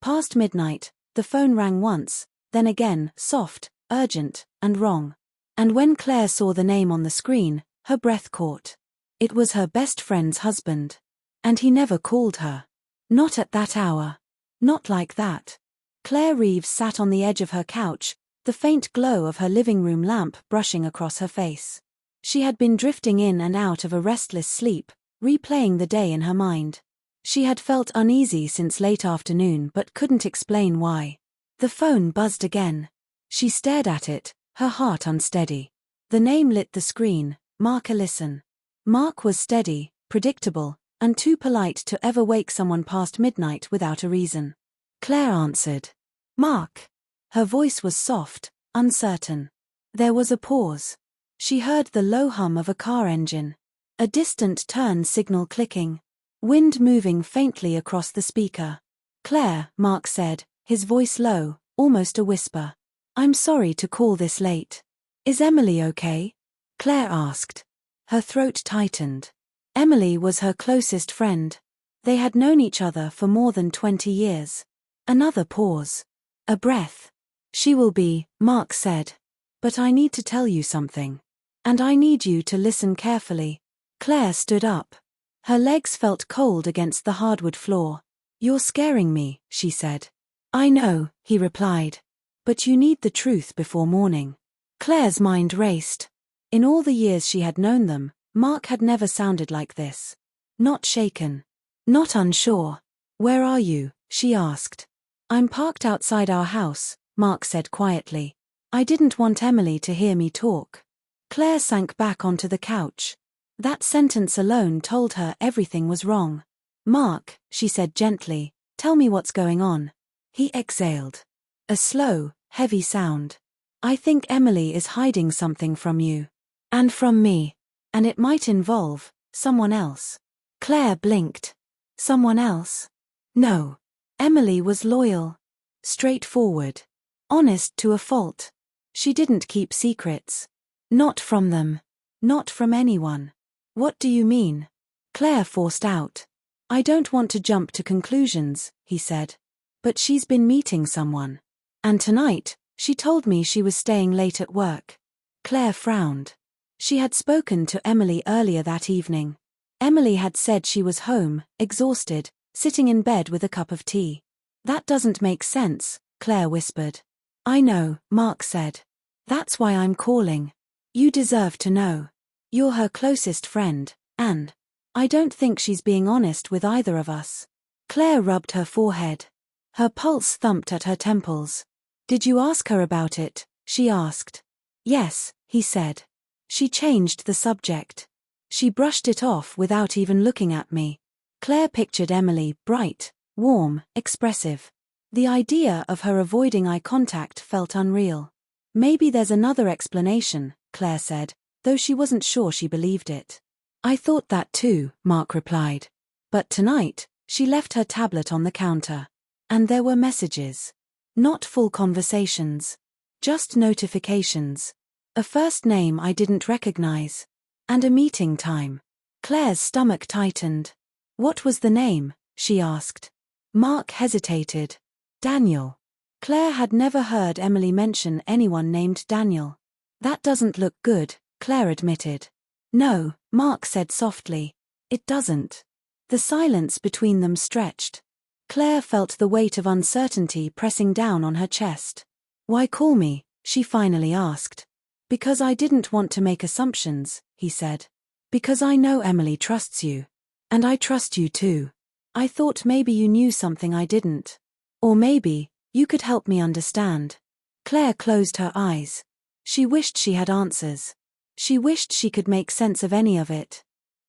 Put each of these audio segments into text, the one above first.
Past midnight, the phone rang once, then again, soft, urgent, and wrong. And when Claire saw the name on the screen, her breath caught. It was her best friend's husband. And he never called her. Not at that hour. Not like that. Claire Reeves sat on the edge of her couch, the faint glow of her living room lamp brushing across her face. She had been drifting in and out of a restless sleep, replaying the day in her mind. She had felt uneasy since late afternoon but couldn't explain why. The phone buzzed again. She stared at it, her heart unsteady. The name lit the screen, Mark Ellison. Mark was steady, predictable, and too polite to ever wake someone past midnight without a reason. Claire answered. Mark. Her voice was soft, uncertain. There was a pause. She heard the low hum of a car engine. A distant turn signal clicking. Wind moving faintly across the speaker. Claire, Mark said, his voice low, almost a whisper. I'm sorry to call this late. Is Emily okay? Claire asked. Her throat tightened. Emily was her closest friend. They had known each other for more than 20 years. Another pause. A breath. She will be, Mark said. But I need to tell you something. And I need you to listen carefully. Claire stood up. Her legs felt cold against the hardwood floor. You're scaring me, she said. I know, he replied. But you need the truth before morning. Claire's mind raced. In all the years she had known them, Mark had never sounded like this. Not shaken. Not unsure. Where are you? She asked. I'm parked outside our house, Mark said quietly. I didn't want Emily to hear me talk. Claire sank back onto the couch. That sentence alone told her everything was wrong. Mark, she said gently, tell me what's going on. He exhaled. A slow, heavy sound. I think Emily is hiding something from you. And from me. And it might involve someone else. Claire blinked. Someone else? No. Emily was loyal. Straightforward. Honest to a fault. She didn't keep secrets. Not from them. Not from anyone. What do you mean? Claire forced out. I don't want to jump to conclusions, he said. But she's been meeting someone. And tonight, she told me she was staying late at work. Claire frowned. She had spoken to Emily earlier that evening. Emily had said she was home, exhausted, sitting in bed with a cup of tea. That doesn't make sense, Claire whispered. I know, Mark said. That's why I'm calling. You deserve to know. You're her closest friend, and I don't think she's being honest with either of us. Claire rubbed her forehead. Her pulse thumped at her temples. Did you ask her about it? She asked. Yes, he said. She changed the subject. She brushed it off without even looking at me. Claire pictured Emily, bright, warm, expressive. The idea of her avoiding eye contact felt unreal. Maybe there's another explanation, Claire said, though she wasn't sure she believed it. I thought that too, Mark replied. But tonight, she left her tablet on the counter. And there were messages. Not full conversations. Just notifications. A first name I didn't recognize. And a meeting time. Claire's stomach tightened. What was the name? She asked. Mark hesitated. Daniel. Claire had never heard Emily mention anyone named Daniel. That doesn't look good, Claire admitted. No, Mark said softly. It doesn't. The silence between them stretched. Claire felt the weight of uncertainty pressing down on her chest. Why call me? She finally asked. Because I didn't want to make assumptions, he said. Because I know Emily trusts you. And I trust you too. I thought maybe you knew something I didn't. Or maybe, you could help me understand. Claire closed her eyes. She wished she had answers. She wished she could make sense of any of it.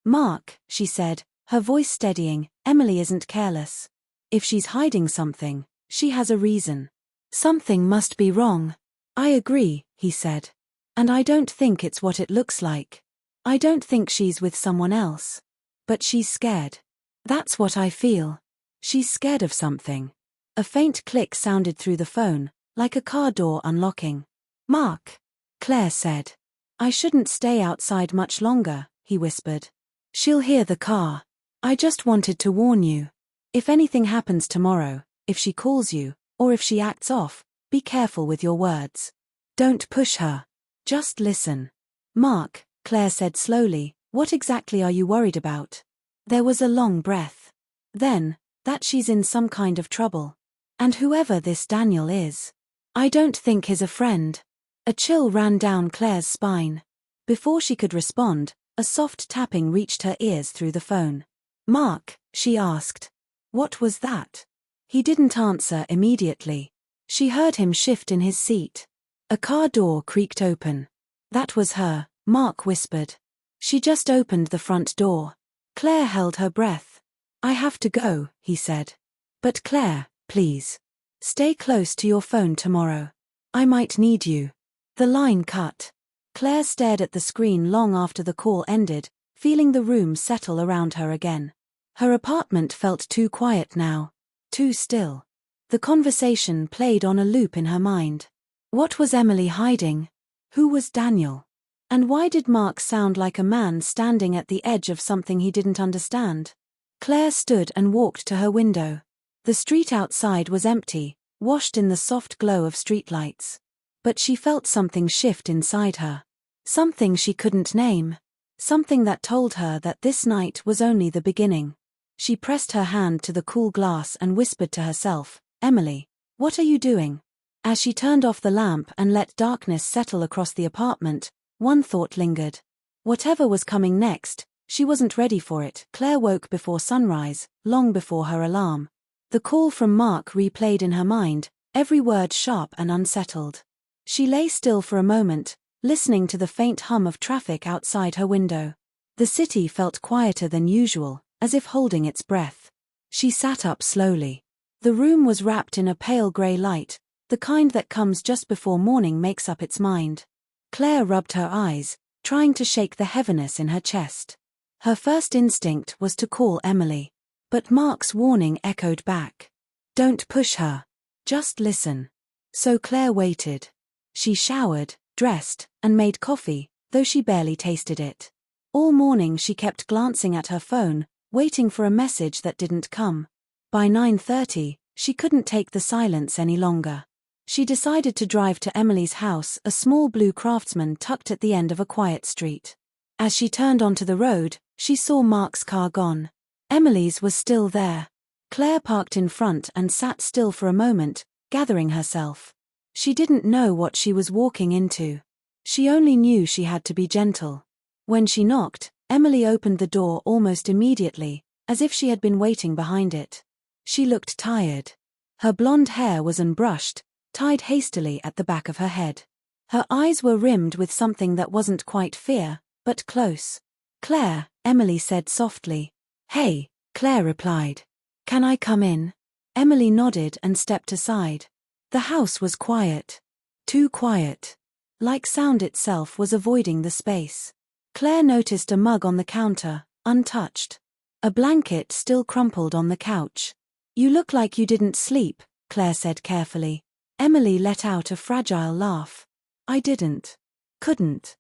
Mark, she said, her voice steadying, Emily isn't careless. If she's hiding something, she has a reason. Something must be wrong. I agree, he said. And I don't think it's what it looks like. I don't think she's with someone else. But she's scared. That's what I feel. She's scared of something. A faint click sounded through the phone, like a car door unlocking. Mark, Claire said. I shouldn't stay outside much longer, he whispered. She'll hear the car. I just wanted to warn you. If anything happens tomorrow, if she calls you, or if she acts off, be careful with your words. Don't push her. Just listen. Mark, Claire said slowly, what exactly are you worried about? There was a long breath. Then, that she's in some kind of trouble. And whoever this Daniel is, I don't think he's a friend. A chill ran down Claire's spine. Before she could respond, a soft tapping reached her ears through the phone. Mark, she asked. What was that? He didn't answer immediately. She heard him shift in his seat. A car door creaked open. That was her, Mark whispered. She just opened the front door. Claire held her breath. I have to go, he said. But Claire, please. Stay close to your phone tomorrow. I might need you. The line cut. Claire stared at the screen long after the call ended, feeling the room settle around her again. Her apartment felt too quiet now. Too still. The conversation played on a loop in her mind. What was Emily hiding? Who was Daniel? And why did Mark sound like a man standing at the edge of something he didn't understand? Claire stood and walked to her window. The street outside was empty, washed in the soft glow of streetlights. But she felt something shift inside her. Something she couldn't name. Something that told her that this night was only the beginning. She pressed her hand to the cool glass and whispered to herself, Emily, what are you doing? As she turned off the lamp and let darkness settle across the apartment, one thought lingered. Whatever was coming next, she wasn't ready for it. Claire woke before sunrise, long before her alarm. The call from Mark replayed in her mind, every word sharp and unsettled. She lay still for a moment, listening to the faint hum of traffic outside her window. The city felt quieter than usual, as if holding its breath. She sat up slowly. The room was wrapped in a pale grey light, the kind that comes just before morning makes up its mind. Claire rubbed her eyes, trying to shake the heaviness in her chest. Her first instinct was to call Emily. But Mark's warning echoed back. Don't push her. Just listen. So Claire waited. She showered, dressed, and made coffee, though she barely tasted it. All morning she kept glancing at her phone, waiting for a message that didn't come. By 9:30, she couldn't take the silence any longer. She decided to drive to Emily's house, a small blue Craftsman tucked at the end of a quiet street. As she turned onto the road, she saw Mark's car gone. Emily's was still there. Claire parked in front and sat still for a moment, gathering herself. She didn't know what she was walking into. She only knew she had to be gentle. When she knocked, Emily opened the door almost immediately, as if she had been waiting behind it. She looked tired. Her blonde hair was unbrushed, tied hastily at the back of her head. Her eyes were rimmed with something that wasn't quite fear, but close. Claire, Emily said softly. Hey, Claire replied. Can I come in? Emily nodded and stepped aside. The house was quiet. Too quiet. Like sound itself was avoiding the space. Claire noticed a mug on the counter, untouched. A blanket still crumpled on the couch. You look like you didn't sleep, Claire said carefully. Emily let out a fragile laugh. I didn't. Couldn't.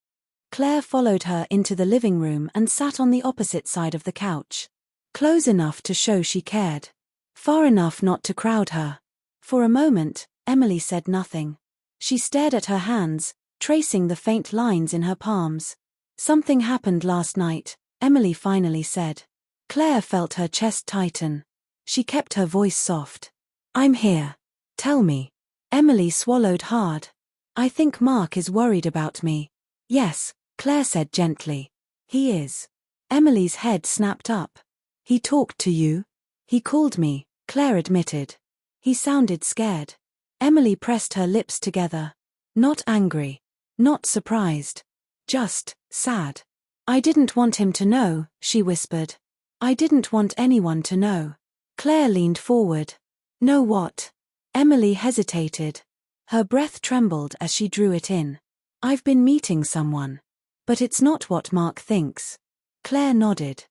Claire followed her into the living room and sat on the opposite side of the couch. Close enough to show she cared. Far enough not to crowd her. For a moment, Emily said nothing. She stared at her hands, tracing the faint lines in her palms. Something happened last night, Emily finally said. Claire felt her chest tighten. She kept her voice soft. I'm here. Tell me. Emily swallowed hard. I think Mark is worried about me. Yes, Claire said gently. He is. Emily's head snapped up. He talked to you? He called me, Claire admitted. He sounded scared. Emily pressed her lips together. Not angry. Not surprised. Just sad. I didn't want him to know, she whispered. I didn't want anyone to know. Claire leaned forward. Know what? Emily hesitated. Her breath trembled as she drew it in. I've been meeting someone. But it's not what Mark thinks. Claire nodded.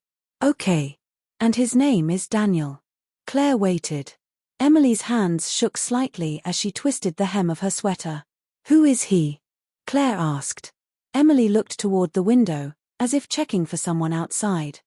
Okay. And his name is Daniel. Claire waited. Emily's hands shook slightly as she twisted the hem of her sweater. Who is he? Claire asked. Emily looked toward the window, as if checking for someone outside.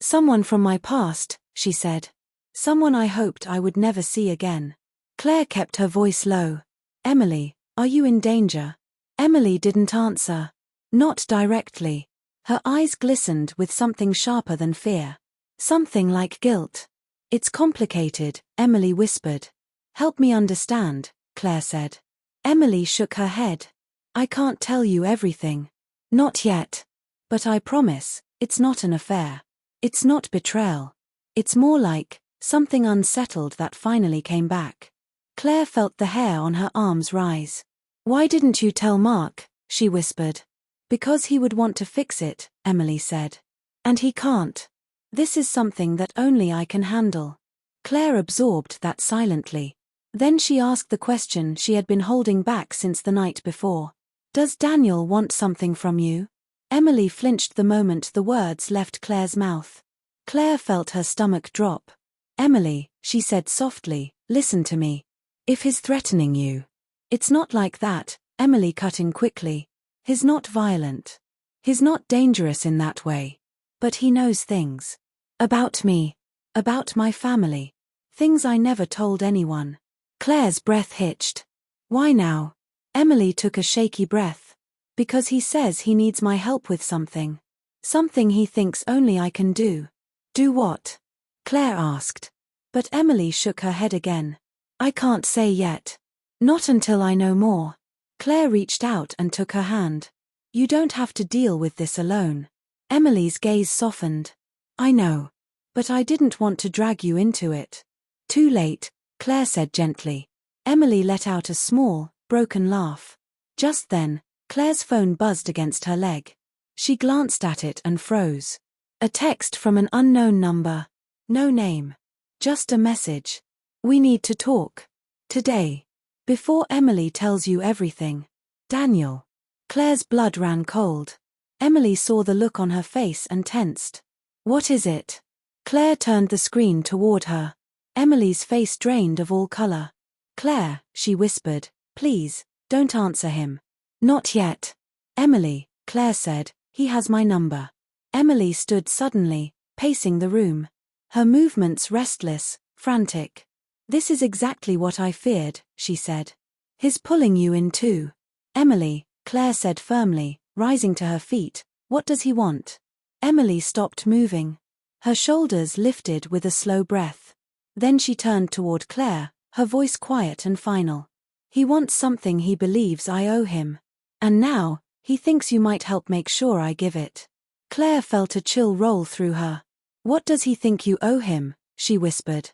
Someone from my past, she said. Someone I hoped I would never see again. Claire kept her voice low. Emily, are you in danger? Emily didn't answer. Not directly. Her eyes glistened with something sharper than fear. Something like guilt. It's complicated, Emily whispered. Help me understand, Claire said. Emily shook her head. I can't tell you everything. Not yet. But I promise, it's not an affair. It's not betrayal. It's more like something unsettled that finally came back. Claire felt the hair on her arms rise. Why didn't you tell Mark? She whispered. Because he would want to fix it, Emily said. And he can't. This is something that only I can handle. Claire absorbed that silently. Then she asked the question she had been holding back since the night before. Does Daniel want something from you? Emily flinched the moment the words left Claire's mouth. Claire felt her stomach drop. Emily, she said softly, listen to me. If he's threatening you. It's not like that, Emily cut in quickly. He's not violent. He's not dangerous in that way. But he knows things. About me. About my family. Things I never told anyone. Claire's breath hitched. Why now? Emily took a shaky breath. Because he says he needs my help with something. Something he thinks only I can do. Do what? Claire asked. But Emily shook her head again. I can't say yet. Not until I know more. Claire reached out and took her hand. You don't have to deal with this alone. Emily's gaze softened. I know. But I didn't want to drag you into it. Too late, Claire said gently. Emily let out a small, broken laugh. Just then, Claire's phone buzzed against her leg. She glanced at it and froze. A text from an unknown number. No name. Just a message. We need to talk. Today. Before Emily tells you everything. Daniel. Claire's blood ran cold. Emily saw the look on her face and tensed. What is it? Claire turned the screen toward her. Emily's face drained of all color. Claire, she whispered, please, don't answer him. Not yet. Emily, Claire said, he has my number. Emily stood suddenly, pacing the room. Her movements restless, frantic. This is exactly what I feared, she said. He's pulling you in too. Emily, Claire said firmly, rising to her feet, what does he want? Emily stopped moving. Her shoulders lifted with a slow breath. Then she turned toward Claire, her voice quiet and final. He wants something he believes I owe him. And now, he thinks you might help make sure I give it. Claire felt a chill roll through her. What does he think you owe him? She whispered.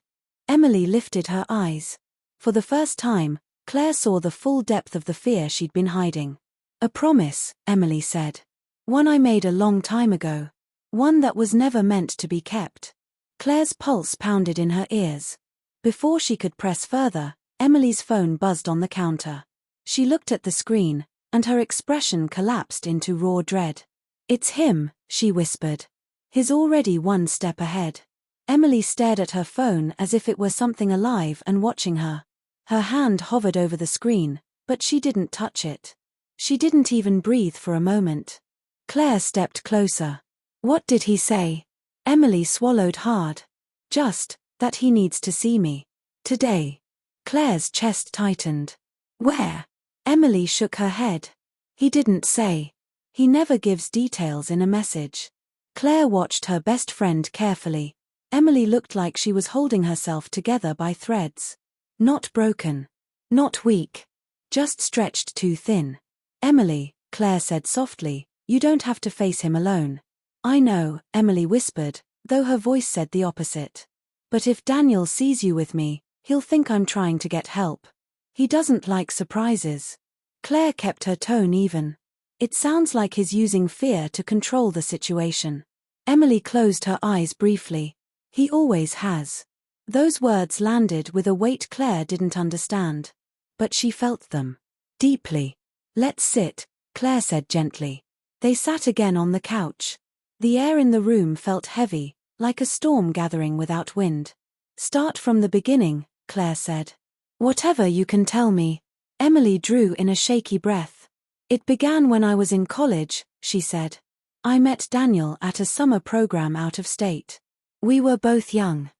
Emily lifted her eyes. For the first time, Claire saw the full depth of the fear she'd been hiding. A promise, Emily said. One I made a long time ago. One that was never meant to be kept. Claire's pulse pounded in her ears. Before she could press further, Emily's phone buzzed on the counter. She looked at the screen, and her expression collapsed into raw dread. It's him, she whispered. He's already one step ahead. Emily stared at her phone as if it were something alive and watching her. Her hand hovered over the screen, but she didn't touch it. She didn't even breathe for a moment. Claire stepped closer. What did he say? Emily swallowed hard. Just, that he needs to see me. Today. Claire's chest tightened. Where? Emily shook her head. He didn't say. He never gives details in a message. Claire watched her best friend carefully. Emily looked like she was holding herself together by threads. Not broken. Not weak. Just stretched too thin. Emily, Claire said softly, you don't have to face him alone. I know, Emily whispered, though her voice said the opposite. But if Daniel sees you with me, he'll think I'm trying to get help. He doesn't like surprises. Claire kept her tone even. It sounds like he's using fear to control the situation. Emily closed her eyes briefly. He always has. Those words landed with a weight Claire didn't understand. But she felt them. Deeply. Let's sit, Claire said gently. They sat again on the couch. The air in the room felt heavy, like a storm gathering without wind. Start from the beginning, Claire said. Whatever you can tell me. Emily drew in a shaky breath. It began when I was in college, she said. I met Daniel at a summer program out of state. We were both young.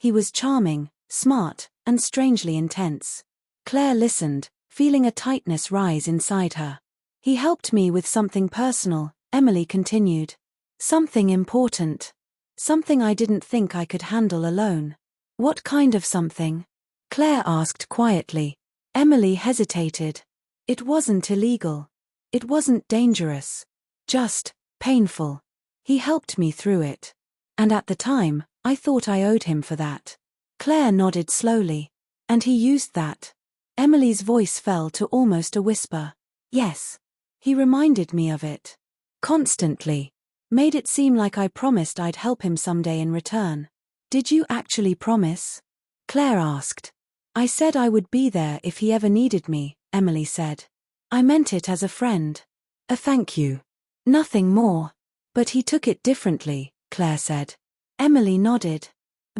He was charming, smart, and strangely intense. Claire listened, feeling a tightness rise inside her. He helped me with something personal, Emily continued. Something important. Something I didn't think I could handle alone. What kind of something? Claire asked quietly. Emily hesitated. It wasn't illegal. It wasn't dangerous. Just painful. He helped me through it. And at the time, I thought I owed him for that. Claire nodded slowly. And he used that. Emily's voice fell to almost a whisper. Yes. He reminded me of it. Constantly. Made it seem like I promised I'd help him someday in return. Did you actually promise? Claire asked. I said I would be there if he ever needed me, Emily said. I meant it as a friend. A thank you. Nothing more. But he took it differently, Claire said. Emily nodded.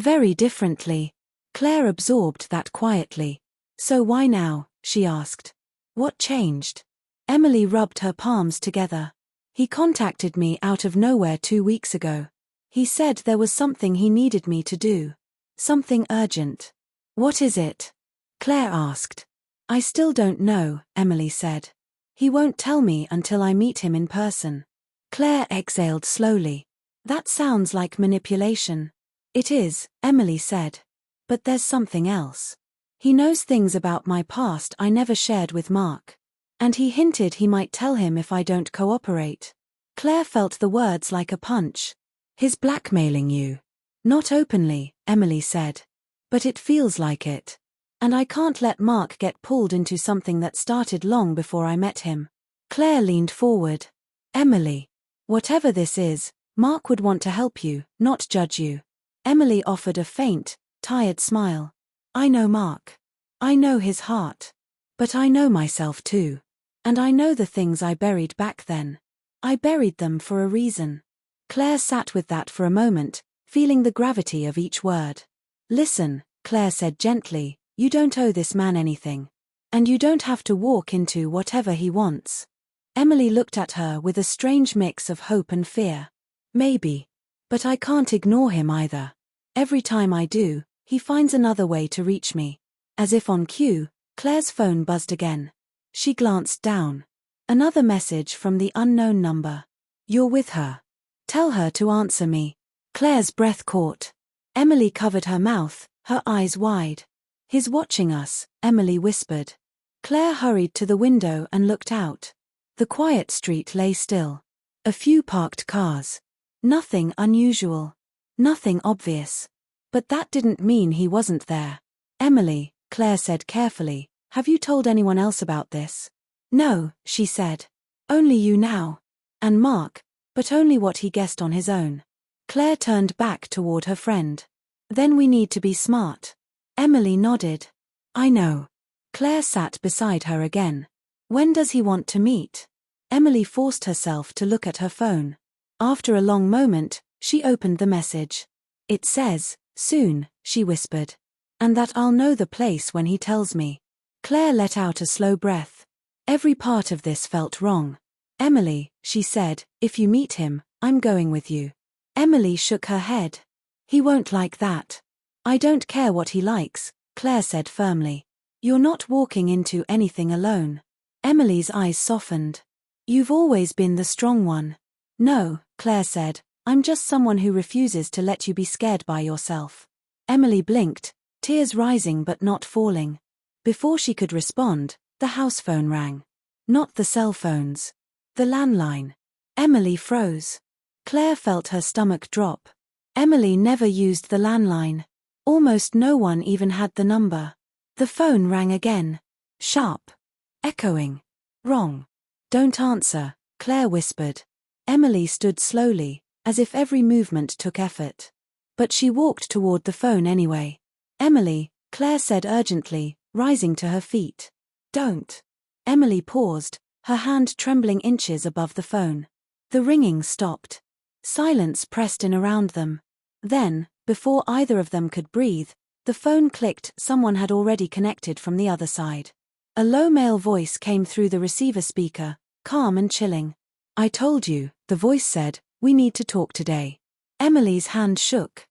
Very differently. Claire absorbed that quietly. So why now? She asked. What changed? Emily rubbed her palms together. He contacted me out of nowhere 2 weeks ago. He said there was something he needed me to do. Something urgent. What is it? Claire asked. I still don't know, Emily said. He won't tell me until I meet him in person. Claire exhaled slowly. That sounds like manipulation. It is, Emily said. But there's something else. He knows things about my past I never shared with Mark. And he hinted he might tell him if I don't cooperate. Claire felt the words like a punch. He's blackmailing you. Not openly, Emily said. But it feels like it. And I can't let Mark get pulled into something that started long before I met him. Claire leaned forward. Emily. Whatever this is, Mark would want to help you, not judge you. Emily offered a faint, tired smile. I know Mark. I know his heart. But I know myself too. And I know the things I buried back then. I buried them for a reason. Claire sat with that for a moment, feeling the gravity of each word. Listen, Claire said gently, you don't owe this man anything. And you don't have to walk into whatever he wants. Emily looked at her with a strange mix of hope and fear. Maybe. But I can't ignore him either. Every time I do, he finds another way to reach me. As if on cue, Claire's phone buzzed again. She glanced down. Another message from the unknown number. You're with her. Tell her to answer me. Claire's breath caught. Emily covered her mouth, her eyes wide. He's watching us, Emily whispered. Claire hurried to the window and looked out. The quiet street lay still. A few parked cars. Nothing unusual. Nothing obvious. But that didn't mean he wasn't there. Emily, Claire said carefully, have you told anyone else about this? No, she said. Only you now. And Mark, but only what he guessed on his own. Claire turned back toward her friend. Then we need to be smart. Emily nodded. I know. Claire sat beside her again. When does he want to meet? Emily forced herself to look at her phone. After a long moment, she opened the message. It says, soon, she whispered. And that I'll know the place when he tells me. Claire let out a slow breath. Every part of this felt wrong. Emily, she said, if you meet him, I'm going with you. Emily shook her head. He won't like that. I don't care what he likes, Claire said firmly. You're not walking into anything alone. Emily's eyes softened. You've always been the strong one. No, Claire said, I'm just someone who refuses to let you be scared by yourself. Emily blinked, tears rising but not falling. Before she could respond, the house phone rang. Not the cell phones. The landline. Emily froze. Claire felt her stomach drop. Emily never used the landline. Almost no one even had the number. The phone rang again. Sharp. Echoing. Wrong. Don't answer, Claire whispered. Emily stood slowly, as if every movement took effort. But she walked toward the phone anyway. Emily, Claire said urgently, rising to her feet. Don't. Emily paused, her hand trembling inches above the phone. The ringing stopped. Silence pressed in around them. Then, before either of them could breathe, the phone clicked. Someone had already connected from the other side. A low male voice came through the receiver speaker, calm and chilling. I told you, the voice said, we need to talk today. Emily's hand shook.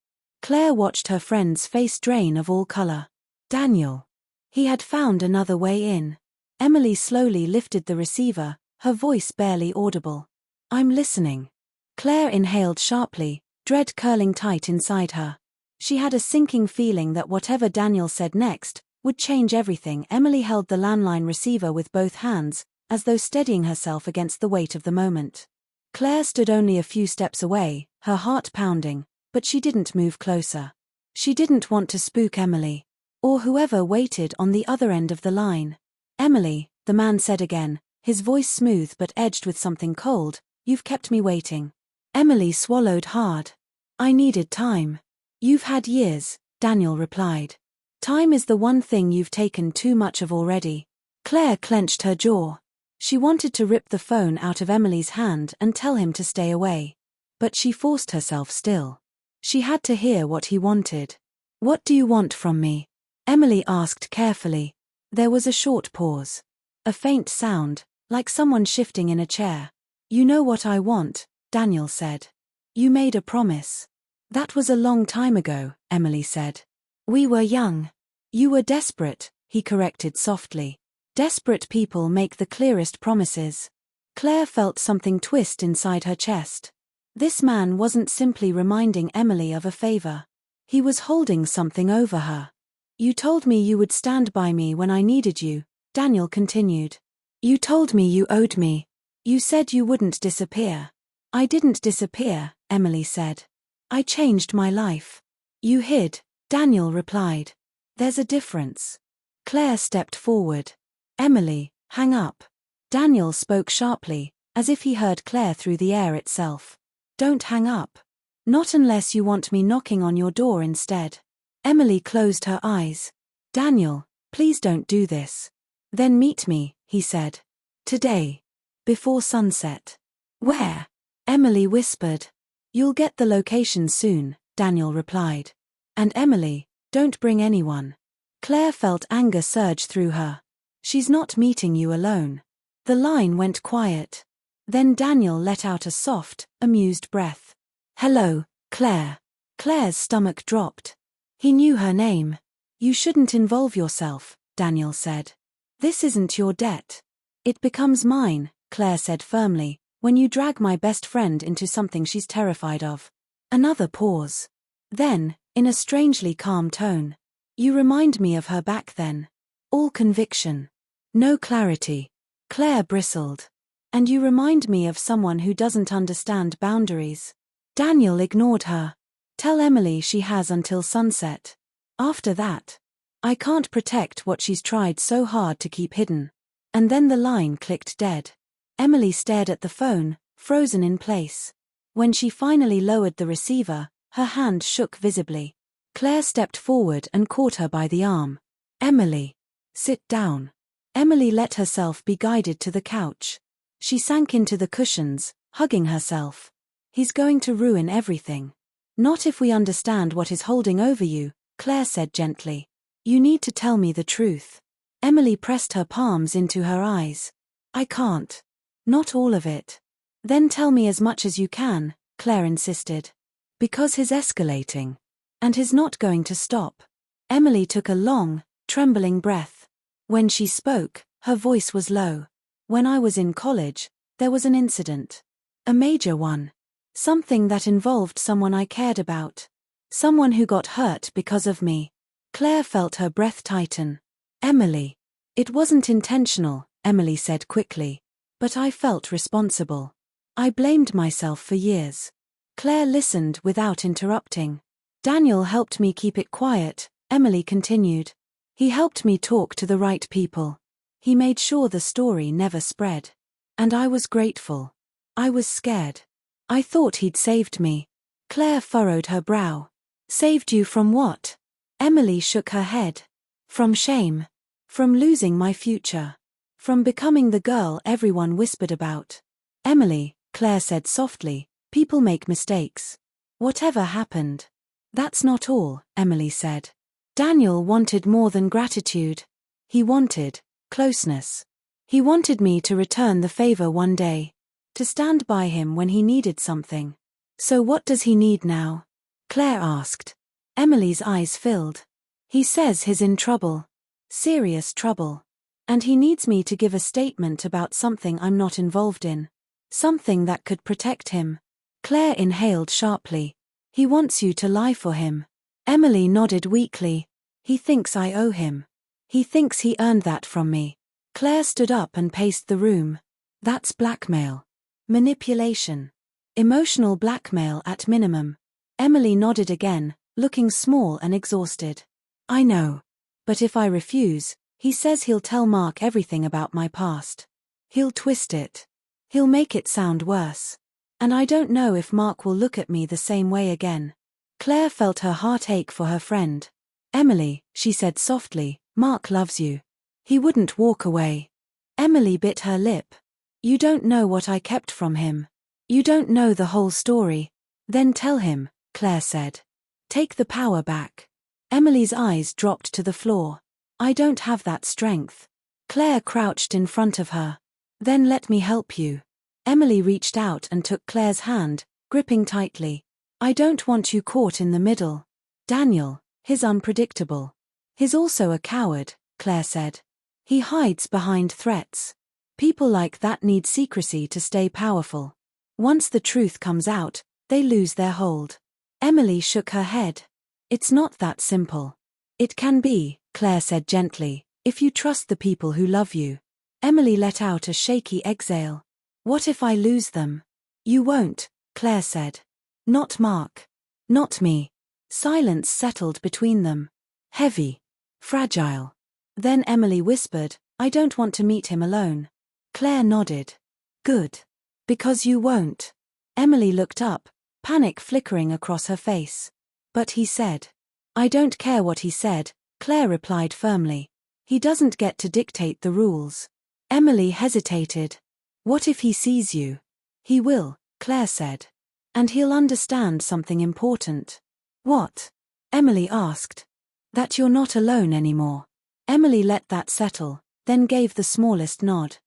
Claire watched her friend's face drain of all color. Daniel. He had found another way in. Emily slowly lifted the receiver, her voice barely audible. I'm listening. Claire inhaled sharply, dread curling tight inside her. She had a sinking feeling that whatever Daniel said next would change everything. Emily held the landline receiver with both hands, as though steadying herself against the weight of the moment. Claire stood only a few steps away, her heart pounding, but she didn't move closer. She didn't want to spook Emily, or whoever waited on the other end of the line. Emily, the man said again, his voice smooth but edged with something cold, you've kept me waiting. Emily swallowed hard. I needed time. You've had years, Daniel replied. Time is the one thing you've taken too much of already. Claire clenched her jaw. She wanted to rip the phone out of Emily's hand and tell him to stay away. But she forced herself still. She had to hear what he wanted. What do you want from me? Emily asked carefully. There was a short pause. A faint sound, like someone shifting in a chair. You know what I want, Daniel said. You made a promise. That was a long time ago, Emily said. We were young. You were desperate, he corrected softly. Desperate people make the clearest promises. Claire felt something twist inside her chest. This man wasn't simply reminding Emily of a favor. He was holding something over her. You told me you would stand by me when I needed you, Daniel continued. You told me you owed me. You said you wouldn't disappear. I didn't disappear, Emily said. I changed my life. You hid, Daniel replied. There's a difference. Claire stepped forward. Emily, hang up. Daniel spoke sharply, as if he heard Claire through the air itself. Don't hang up. Not unless you want me knocking on your door instead. Emily closed her eyes. Daniel, please don't do this. Then meet me, he said. Today. Before sunset. Where? Emily whispered. You'll get the location soon, Daniel replied. And Emily, don't bring anyone. Claire felt anger surge through her. She's not meeting you alone. The line went quiet. Then Daniel let out a soft, amused breath. Hello, Claire. Claire's stomach dropped. He knew her name. You shouldn't involve yourself, Daniel said. This isn't your debt. It becomes mine, Claire said firmly, when you drag my best friend into something she's terrified of. Another pause. Then, in a strangely calm tone. You remind me of her back then. All conviction. No clarity. Claire bristled. And you remind me of someone who doesn't understand boundaries. Daniel ignored her. Tell Emily she has until sunset. After that, I can't protect what she's tried so hard to keep hidden. And then the line clicked dead. Emily stared at the phone, frozen in place. When she finally lowered the receiver, her hand shook visibly. Claire stepped forward and caught her by the arm. Emily. Sit down. Emily let herself be guided to the couch. She sank into the cushions, hugging herself. He's going to ruin everything. Not if we understand what is holding over you, Claire said gently. You need to tell me the truth. Emily pressed her palms into her eyes. I can't. Not all of it. Then tell me as much as you can, Claire insisted. Because he's escalating. And he's not going to stop. Emily took a long, trembling breath. When she spoke, her voice was low. When I was in college, there was an incident. A major one. Something that involved someone I cared about. Someone who got hurt because of me. Claire felt her breath tighten. Emily. It wasn't intentional, Emily said quickly. But I felt responsible. I blamed myself for years. Claire listened without interrupting. Daniel helped me keep it quiet, Emily continued. He helped me talk to the right people. He made sure the story never spread. And I was grateful. I was scared. I thought he'd saved me. Claire furrowed her brow. Saved you from what? Emily shook her head. From shame. From losing my future. From becoming the girl everyone whispered about. Emily, Claire said softly, people make mistakes. Whatever happened. That's not all, Emily said. Daniel wanted more than gratitude. He wanted closeness. He wanted me to return the favor one day. To stand by him when he needed something. So what does he need now? Claire asked. Emily's eyes filled. He says he's in trouble. Serious trouble. And he needs me to give a statement about something I'm not involved in. Something that could protect him. Claire inhaled sharply. He wants you to lie for him. Emily nodded weakly. He thinks I owe him. He thinks he earned that from me. Claire stood up and paced the room. That's blackmail. Manipulation. Emotional blackmail at minimum. Emily nodded again, looking small and exhausted. I know. But if I refuse, he says he'll tell Mark everything about my past. He'll twist it. He'll make it sound worse. And I don't know if Mark will look at me the same way again. Claire felt her heart ache for her friend. Emily, she said softly, Mark loves you. He wouldn't walk away. Emily bit her lip. You don't know what I kept from him. You don't know the whole story. Then tell him, Claire said. Take the power back. Emily's eyes dropped to the floor. I don't have that strength. Claire crouched in front of her. Then let me help you. Emily reached out and took Claire's hand, gripping tightly. I don't want you caught in the middle. Daniel, he's unpredictable. He's also a coward, Claire said. He hides behind threats. People like that need secrecy to stay powerful. Once the truth comes out, they lose their hold. Emily shook her head. It's not that simple. It can be, Claire said gently, if you trust the people who love you. Emily let out a shaky exhale. What if I lose them? You won't, Claire said. Not Mark. Not me. Silence settled between them. Heavy. Fragile. Then Emily whispered, I don't want to meet him alone. Claire nodded. Good. Because you won't. Emily looked up, panic flickering across her face. But he said. I don't care what he said, Claire replied firmly. He doesn't get to dictate the rules. Emily hesitated. What if he sees you? He will, Claire said. And he'll understand something important. What? Emily asked. That you're not alone anymore. Emily let that settle, then gave the smallest nod.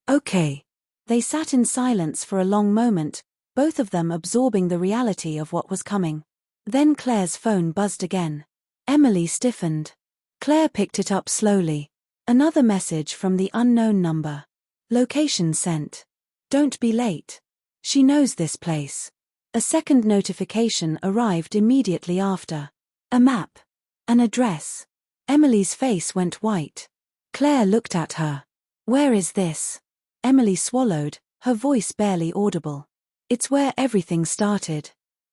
Okay. They sat in silence for a long moment, both of them absorbing the reality of what was coming. Then Claire's phone buzzed again. Emily stiffened. Claire picked it up slowly. Another message from the unknown number. Location sent. Don't be late. She knows this place. A second notification arrived immediately after. A map. An address. Emily's face went white. Claire looked at her. Where is this? Emily swallowed, her voice barely audible. It's where everything started.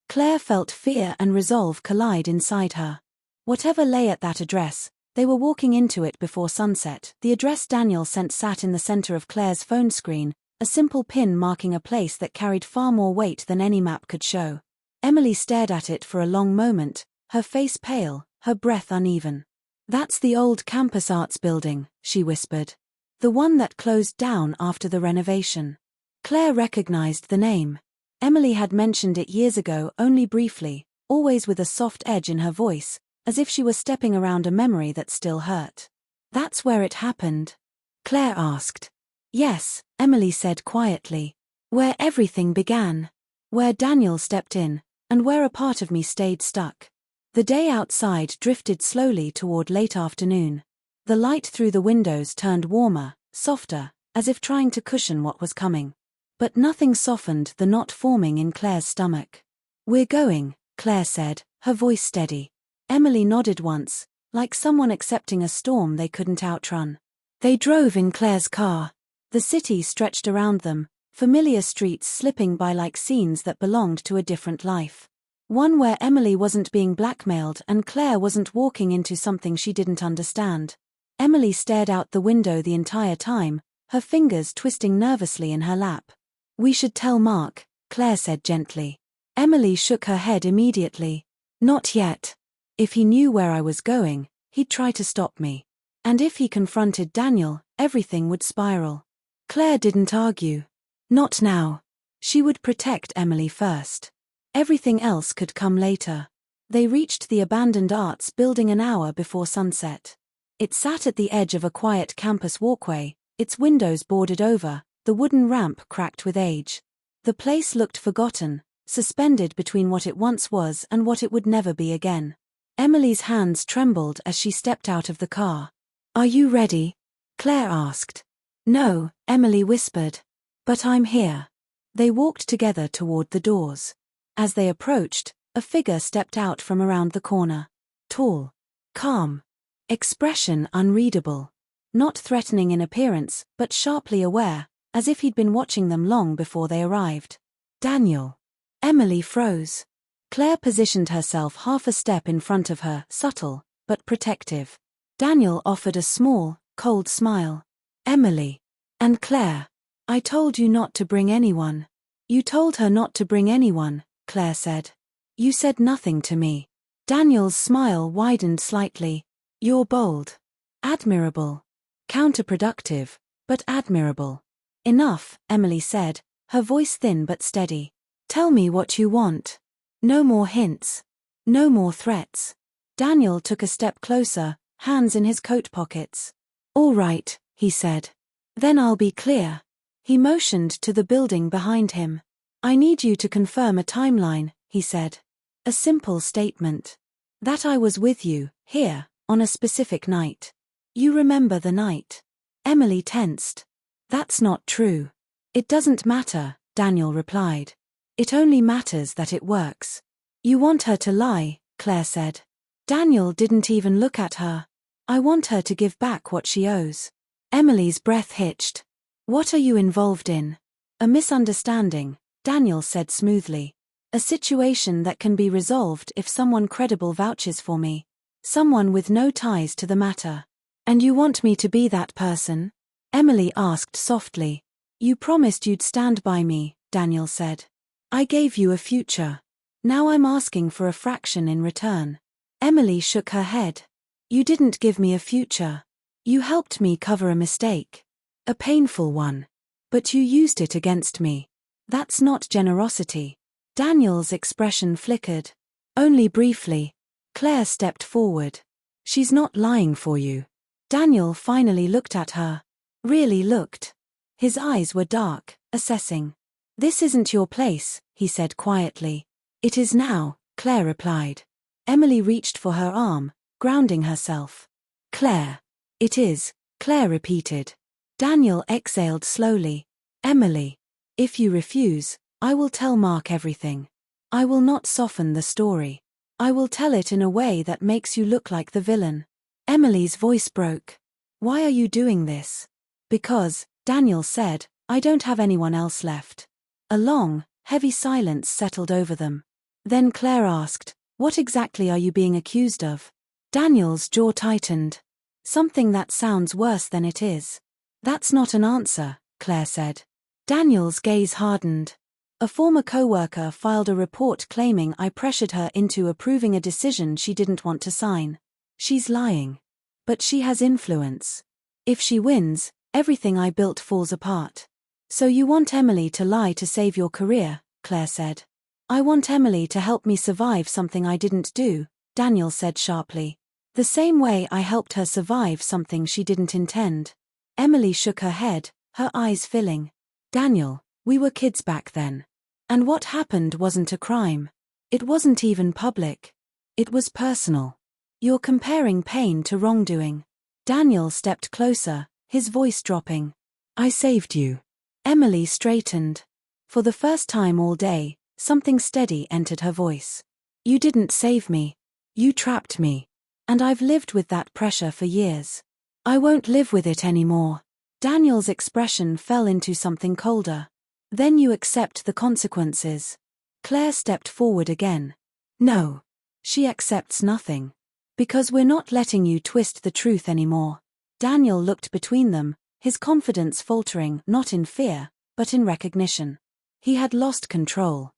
Claire felt fear and resolve collide inside her. Whatever lay at that address, they were walking into it before sunset. The address Daniel sent sat in the center of Claire's phone screen, a simple pin marking a place that carried far more weight than any map could show. Emily stared at it for a long moment, her face pale, her breath uneven. That's the old campus arts building, she whispered. The one that closed down after the renovation. Claire recognized the name. Emily had mentioned it years ago only briefly, always with a soft edge in her voice, as if she were stepping around a memory that still hurt. That's where it happened? Claire asked. Yes, Emily said quietly. Where everything began. Where Daniel stepped in, and where a part of me stayed stuck. The day outside drifted slowly toward late afternoon. The light through the windows turned warmer, softer, as if trying to cushion what was coming. But nothing softened the knot forming in Claire's stomach. We're going, Claire said, her voice steady. Emily nodded once, like someone accepting a storm they couldn't outrun. They drove in Claire's car. The city stretched around them, familiar streets slipping by like scenes that belonged to a different life. One where Emily wasn't being blackmailed and Claire wasn't walking into something she didn't understand. Emily stared out the window the entire time, her fingers twisting nervously in her lap. We should tell Mark, Claire said gently. Emily shook her head immediately. Not yet. If he knew where I was going, he'd try to stop me. And if he confronted Daniel, everything would spiral. Claire didn't argue. Not now. She would protect Emily first. Everything else could come later. They reached the abandoned arts building an hour before sunset. It sat at the edge of a quiet campus walkway, its windows boarded over, the wooden ramp cracked with age. The place looked forgotten, suspended between what it once was and what it would never be again. Emily's hands trembled as she stepped out of the car. "Are you ready?" Claire asked. "No," Emily whispered. "But I'm here." They walked together toward the doors. As they approached, a figure stepped out from around the corner. Tall. Calm. Expression unreadable. Not threatening in appearance, but sharply aware, as if he'd been watching them long before they arrived. "Daniel." Emily froze. Claire positioned herself half a step in front of her, subtle, but protective. Daniel offered a small, cold smile. "Emily." "And Claire. I told you not to bring anyone." "You told her not to bring anyone," Claire said. "You said nothing to me." Daniel's smile widened slightly. "You're bold. Admirable. Counterproductive, but admirable." "Enough," Emily said, her voice thin but steady. "Tell me what you want. No more hints. No more threats." Daniel took a step closer, hands in his coat pockets. "All right," he said. "Then I'll be clear." He motioned to the building behind him. "I need you to confirm a timeline," he said. "A simple statement. That I was with you, here, on a specific night. You remember the night." Emily tensed. "That's not true." "It doesn't matter," Daniel replied. "It only matters that it works." "You want her to lie," Claire said. Daniel didn't even look at her. "I want her to give back what she owes." Emily's breath hitched. "What are you involved in?" "A misunderstanding," Daniel said smoothly. "A situation that can be resolved if someone credible vouches for me. Someone with no ties to the matter." "And you want me to be that person?" Emily asked softly. "You promised you'd stand by me," Daniel said. "I gave you a future. Now I'm asking for a fraction in return." Emily shook her head. "You didn't give me a future. You helped me cover a mistake. A painful one. But you used it against me. That's not generosity." Daniel's expression flickered. "Only briefly." Claire stepped forward. "She's not lying for you." Daniel finally looked at her. Really looked. His eyes were dark, assessing. "This isn't your place," he said quietly. "It is now," Claire replied. Emily reached for her arm, grounding herself. "Claire." "It is," Claire repeated. Daniel exhaled slowly. "Emily. If you refuse, I will tell Mark everything. I will not soften the story. I will tell it in a way that makes you look like the villain." Emily's voice broke. "Why are you doing this?" "Because," Daniel said, "I don't have anyone else left." A long, heavy silence settled over them. Then Claire asked, "What exactly are you being accused of?" Daniel's jaw tightened. "Something that sounds worse than it is." "That's not an answer," Claire said. Daniel's gaze hardened. "A former coworker filed a report claiming I pressured her into approving a decision she didn't want to sign. She's lying. But she has influence. If she wins, everything I built falls apart." "So you want Emily to lie to save your career," Claire said. "I want Emily to help me survive something I didn't do," Daniel said sharply. "The same way I helped her survive something she didn't intend." Emily shook her head, her eyes filling. "Daniel, we were kids back then. And what happened wasn't a crime. It wasn't even public. It was personal. You're comparing pain to wrongdoing." Daniel stepped closer, his voice dropping. "I saved you." Emily straightened. For the first time all day, something steady entered her voice. "You didn't save me. You trapped me. And I've lived with that pressure for years. I won't live with it anymore." Daniel's expression fell into something colder. "Then you accept the consequences." Claire stepped forward again. "No. She accepts nothing. Because we're not letting you twist the truth anymore." Daniel looked between them, his confidence faltering not in fear, but in recognition. He had lost control.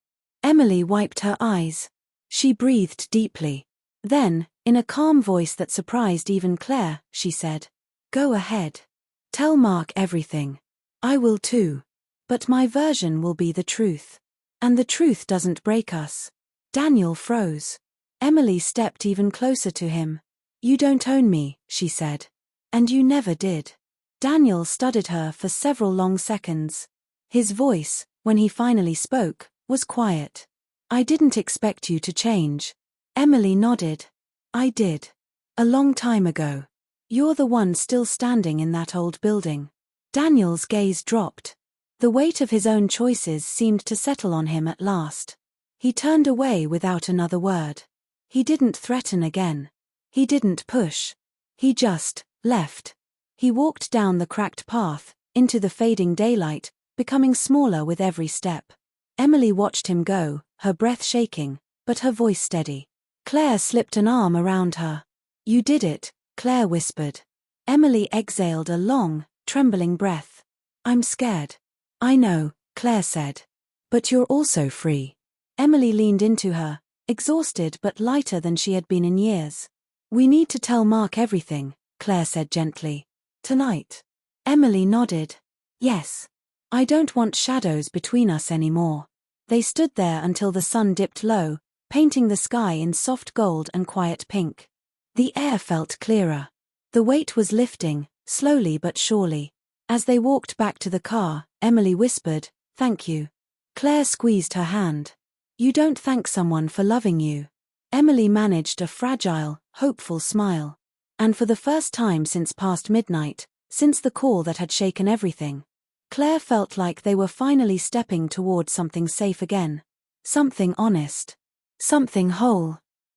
Emily wiped her eyes. She breathed deeply. Then, in a calm voice that surprised even Claire, she said, "Go ahead. Tell Mark everything. I will too. But my version will be the truth. And the truth doesn't break us." Daniel froze. Emily stepped even closer to him. "You don't own me," she said. "And you never did." Daniel studied her for several long seconds. His voice, when he finally spoke, was quiet. "I didn't expect you to change." Emily nodded. I did. A long time ago. You're the one still standing in that old building. Daniel's gaze dropped. The weight of his own choices seemed to settle on him at last. He turned away without another word. He didn't threaten again. He didn't push. He just left. He walked down the cracked path, into the fading daylight, becoming smaller with every step. Emily watched him go, her breath shaking, but her voice steady. Claire slipped an arm around her. You did it, Claire whispered. Emily exhaled a long, trembling breath. I'm scared. I know, Claire said. But you're also free. Emily leaned into her, exhausted but lighter than she had been in years. We need to tell Mark everything, Claire said gently. Tonight. Emily nodded. Yes. I don't want shadows between us anymore. They stood there until the sun dipped low, painting the sky in soft gold and quiet pink. The air felt clearer. The weight was lifting, slowly but surely. As they walked back to the car, Emily whispered, "Thank you." Claire squeezed her hand. You don't thank someone for loving you. Emily managed a fragile, hopeful smile. And for the first time since past midnight, since the call that had shaken everything, Claire felt like they were finally stepping toward something safe again. Something honest. Something whole.